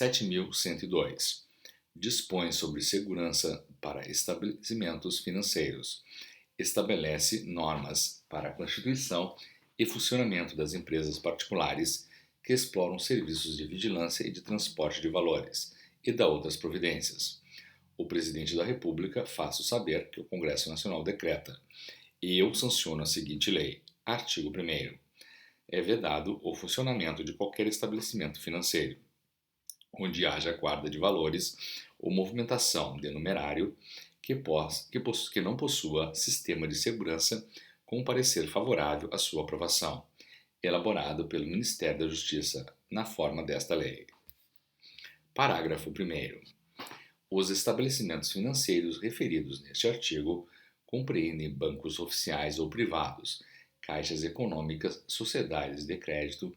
7.102. Dispõe sobre segurança para estabelecimentos financeiros. Estabelece normas para a constituição e funcionamento das empresas particulares que exploram serviços de vigilância e de transporte de valores, e dá outras providências. O Presidente da República faço saber que o Congresso Nacional decreta, e eu sanciono a seguinte lei. Artigo 1º. É vedado o funcionamento de qualquer estabelecimento financeiro, onde haja guarda de valores ou movimentação de numerário que não possua sistema de segurança com parecer favorável à sua aprovação, elaborado pelo Ministério da Justiça na forma desta lei. Parágrafo 1º. Os estabelecimentos financeiros referidos neste artigo compreendem bancos oficiais ou privados, caixas econômicas, sociedades de crédito,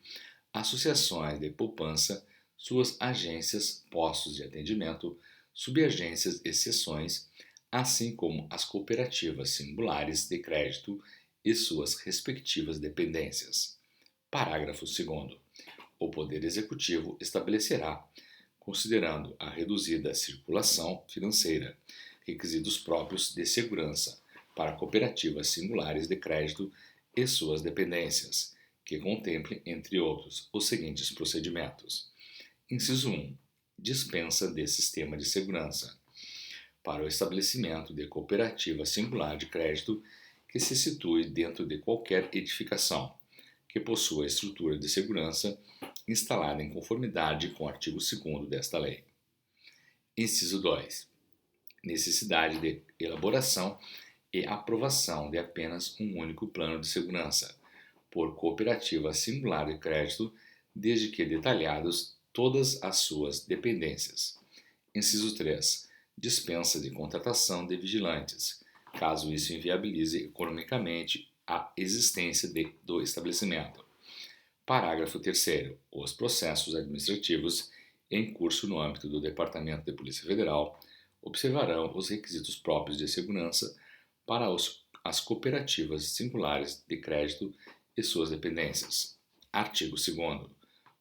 associações de poupança, suas agências, postos de atendimento, subagências e seções, assim como as cooperativas singulares de crédito e suas respectivas dependências. Parágrafo 2º. O Poder Executivo estabelecerá, considerando a reduzida circulação financeira, requisitos próprios de segurança para cooperativas singulares de crédito e suas dependências, que contemplem, entre outros, os seguintes procedimentos. Inciso 1. Dispensa de sistema de segurança para o estabelecimento de cooperativa singular de crédito que se situe dentro de qualquer edificação, que possua estrutura de segurança instalada em conformidade com o artigo 2º desta lei. Inciso 2. Necessidade de elaboração e aprovação de apenas um único plano de segurança, por cooperativa singular de crédito, desde que detalhados todas as suas dependências. Inciso 3. Dispensa de contratação de vigilantes, caso isso inviabilize economicamente a existência do estabelecimento. Parágrafo 3º. Os processos administrativos em curso no âmbito do Departamento de Polícia Federal observarão os requisitos próprios de segurança para as cooperativas singulares de crédito e suas dependências. Artigo 2º.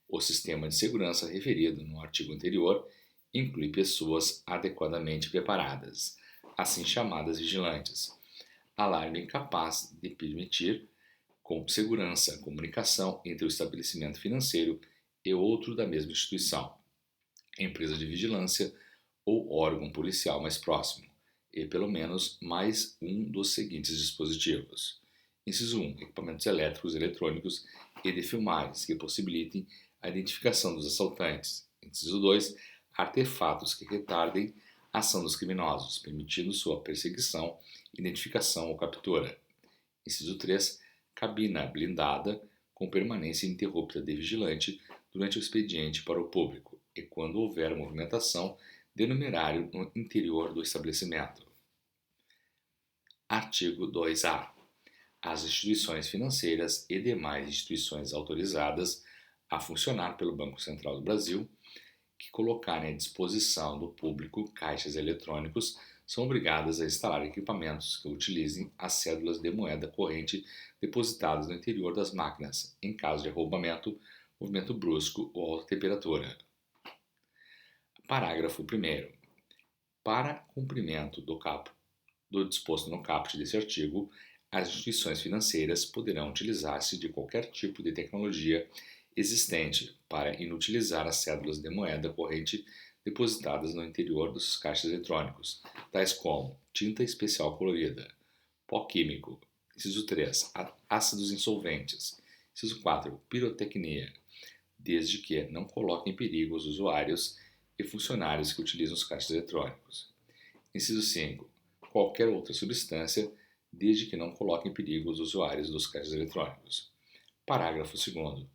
O sistema de segurança referido no artigo anterior inclui pessoas adequadamente preparadas, assim chamadas vigilantes, alarme capaz de permitir com segurança a comunicação entre o estabelecimento financeiro e outro da mesma instituição, empresa de vigilância ou órgão policial mais próximo, e pelo menos mais um dos seguintes dispositivos. Inciso 1. Equipamentos elétricos, eletrônicos e de filmagens que possibilitem a identificação dos assaltantes. Inciso 2. Artefatos que retardem a ação dos criminosos, permitindo sua perseguição, identificação ou captura. Inciso 3. Cabina blindada com permanência ininterrupta de vigilante durante o expediente para o público e quando houver movimentação de numerário no interior do estabelecimento. Artigo 2A. As instituições financeiras e demais instituições autorizadas a funcionar pelo Banco Central do Brasil que colocarem à disposição do público caixas eletrônicos são obrigadas a instalar equipamentos que utilizem as cédulas de moeda corrente depositadas no interior das máquinas, em caso de arrombamento, movimento brusco ou alta temperatura. Parágrafo 1º. Para cumprimento do disposto no caput desse artigo, as instituições financeiras poderão utilizar-se de qualquer tipo de tecnologia existente para inutilizar as cédulas de moeda corrente depositadas no interior dos caixas eletrônicos, tais como tinta especial colorida, pó químico, inciso 3, ácidos insolventes, inciso 4, pirotecnia, desde que não coloque em perigo os usuários e funcionários que utilizam os caixas eletrônicos. Inciso 5, qualquer outra substância, desde que não coloque em perigo os usuários dos caixas eletrônicos. Parágrafo 2º.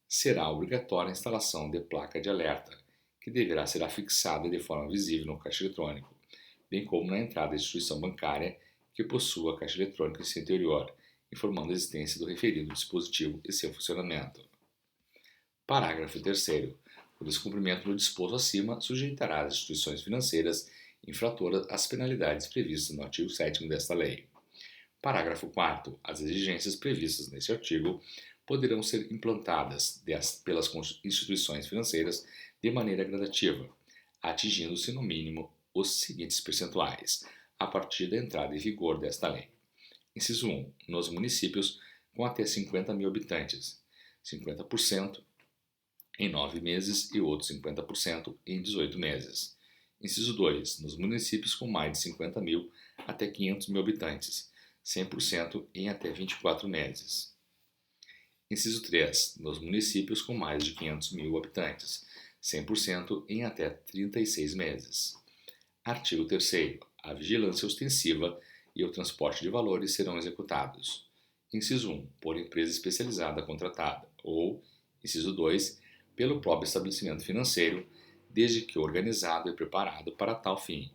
Será obrigatória a instalação de placa de alerta, que deverá ser afixada de forma visível no caixa eletrônico, bem como na entrada da instituição bancária que possua caixa eletrônica em seu interior, informando a existência do referido dispositivo e seu funcionamento. Parágrafo 3º. O descumprimento do disposto acima sujeitará as instituições financeiras infratoras às penalidades previstas no artigo 7º desta lei. Parágrafo 4º. As exigências previstas neste artigo poderão ser implantadas pelas instituições financeiras de maneira gradativa, atingindo-se no mínimo os seguintes percentuais, a partir da entrada em vigor desta lei. Inciso 1. Nos municípios com até 50 mil habitantes, 50% em 9 meses e outros 50% em 18 meses. Inciso 2. Nos municípios com mais de 50 mil até 500 mil habitantes, 100% em até 24 meses. Inciso 3. Nos municípios com mais de 500 mil habitantes, 100% em até 36 meses. Artigo 3º. A vigilância ostensiva e o transporte de valores serão executados. Inciso 1. Por empresa especializada contratada ou, inciso 2, pelo próprio estabelecimento financeiro, desde que organizado e preparado para tal fim,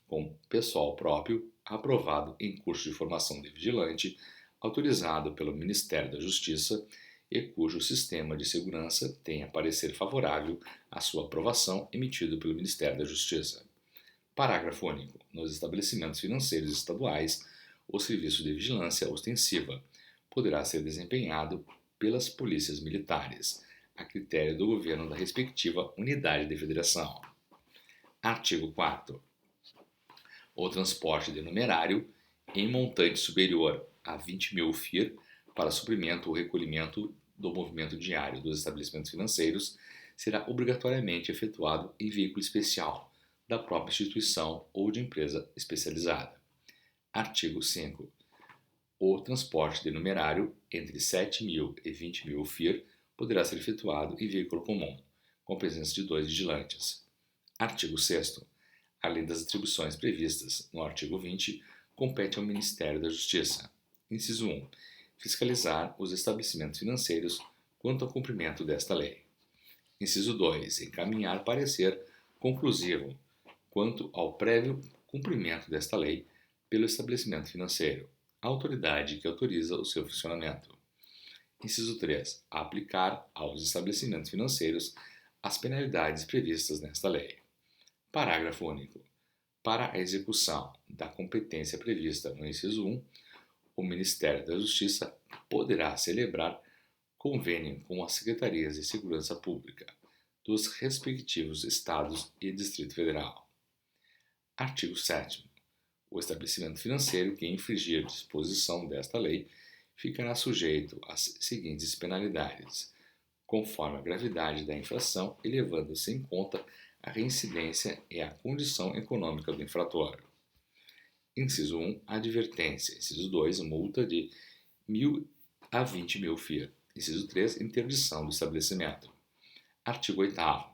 com pessoal próprio, aprovado em curso de formação de vigilante, autorizado pelo Ministério da Justiça e cujo sistema de segurança tenha parecer favorável à sua aprovação emitido pelo Ministério da Justiça. Parágrafo único. Nos estabelecimentos financeiros estaduais, o serviço de vigilância ostensiva poderá ser desempenhado pelas polícias militares, a critério do governo da respectiva unidade de federação. Artigo 4º. O transporte de numerário em montante superior a 20 mil FIR para suprimento ou recolhimento do movimento diário dos estabelecimentos financeiros será obrigatoriamente efetuado em veículo especial da própria instituição ou de empresa especializada. Artigo 5º. O transporte de numerário entre 7 mil e 20 mil FIR poderá ser efetuado em veículo comum, com presença de 2 vigilantes. Artigo 6º. Além das atribuições previstas no artigo 20, compete ao Ministério da Justiça. Inciso 1. Fiscalizar os estabelecimentos financeiros quanto ao cumprimento desta lei. Inciso 2. Encaminhar parecer conclusivo quanto ao prévio cumprimento desta lei pelo estabelecimento financeiro, a autoridade que autoriza o seu funcionamento. Inciso 3. Aplicar aos estabelecimentos financeiros as penalidades previstas nesta lei. Parágrafo único. Para a execução da competência prevista no inciso 1, o Ministério da Justiça poderá celebrar convênio com as Secretarias de Segurança Pública dos respectivos Estados e Distrito Federal. Artigo 7º. O estabelecimento financeiro que infringir disposição desta lei ficará sujeito às seguintes penalidades, conforme a gravidade da infração e levando-se em conta a reincidência e a condição econômica do infrator. Inciso 1. Advertência. Inciso 2. Multa de 1.000 a 20 mil FIR. Inciso 3. Interdição do estabelecimento. Artigo 8º.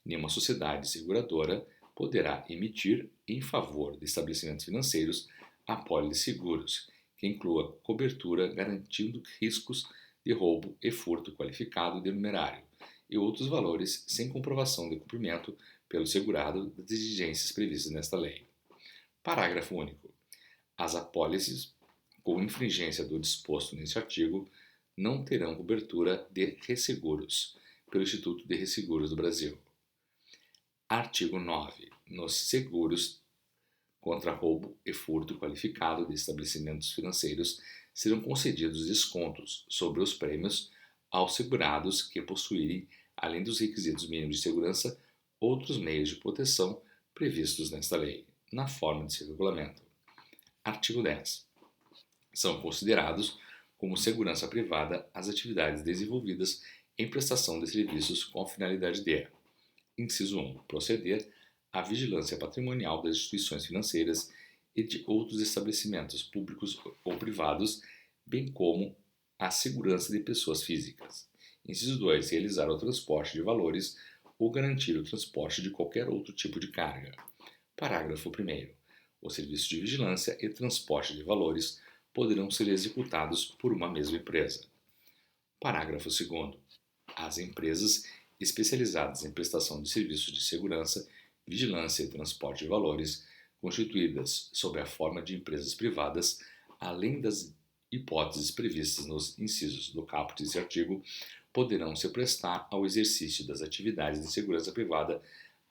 Nenhuma sociedade seguradora poderá emitir, em favor de estabelecimentos financeiros, apólice de seguros, que inclua cobertura garantindo riscos de roubo e furto qualificado de numerário e outros valores sem comprovação de cumprimento pelo segurado das exigências previstas nesta lei. Parágrafo único. As apólices com infringência do disposto neste artigo não terão cobertura de resseguros pelo Instituto de Resseguros do Brasil. Artigo 9. Nos seguros contra roubo e furto qualificado de estabelecimentos financeiros serão concedidos descontos sobre os prêmios aos segurados que possuírem, além dos requisitos mínimos de segurança, outros meios de proteção previstos nesta lei, na forma de seu regulamento. Artigo 10. São considerados como segurança privada as atividades desenvolvidas em prestação de serviços com a finalidade de: inciso 1. Proceder à vigilância patrimonial das instituições financeiras e de outros estabelecimentos públicos ou privados, bem como a segurança de pessoas físicas. Inciso 2. Realizar o transporte de valores ou garantir o transporte de qualquer outro tipo de carga. Parágrafo 1º. O serviço de vigilância e transporte de valores poderão ser executados por uma mesma empresa. Parágrafo 2º. As empresas especializadas em prestação de serviços de segurança, vigilância e transporte de valores, constituídas sob a forma de empresas privadas, além das hipóteses previstas nos incisos do caput desse artigo, poderão se prestar ao exercício das atividades de segurança privada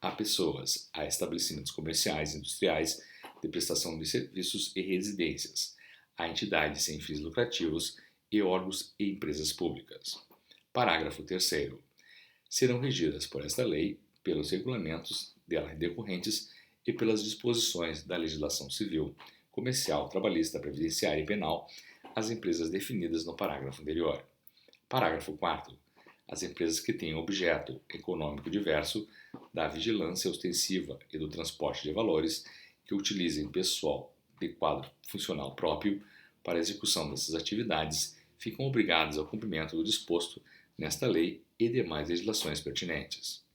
a pessoas, a estabelecimentos comerciais e industriais de prestação de serviços e residências, a entidades sem fins lucrativos e órgãos e empresas públicas. Parágrafo 3º. Serão regidas por esta lei pelos regulamentos dela decorrentes e pelas disposições da legislação civil, comercial, trabalhista, previdenciária e penal, as empresas definidas no parágrafo anterior. Parágrafo 4º. As empresas que tenham objeto econômico diverso da vigilância ostensiva e do transporte de valores, que utilizem pessoal de quadro funcional próprio para a execução dessas atividades, ficam obrigadas ao cumprimento do disposto nesta lei e demais legislações pertinentes.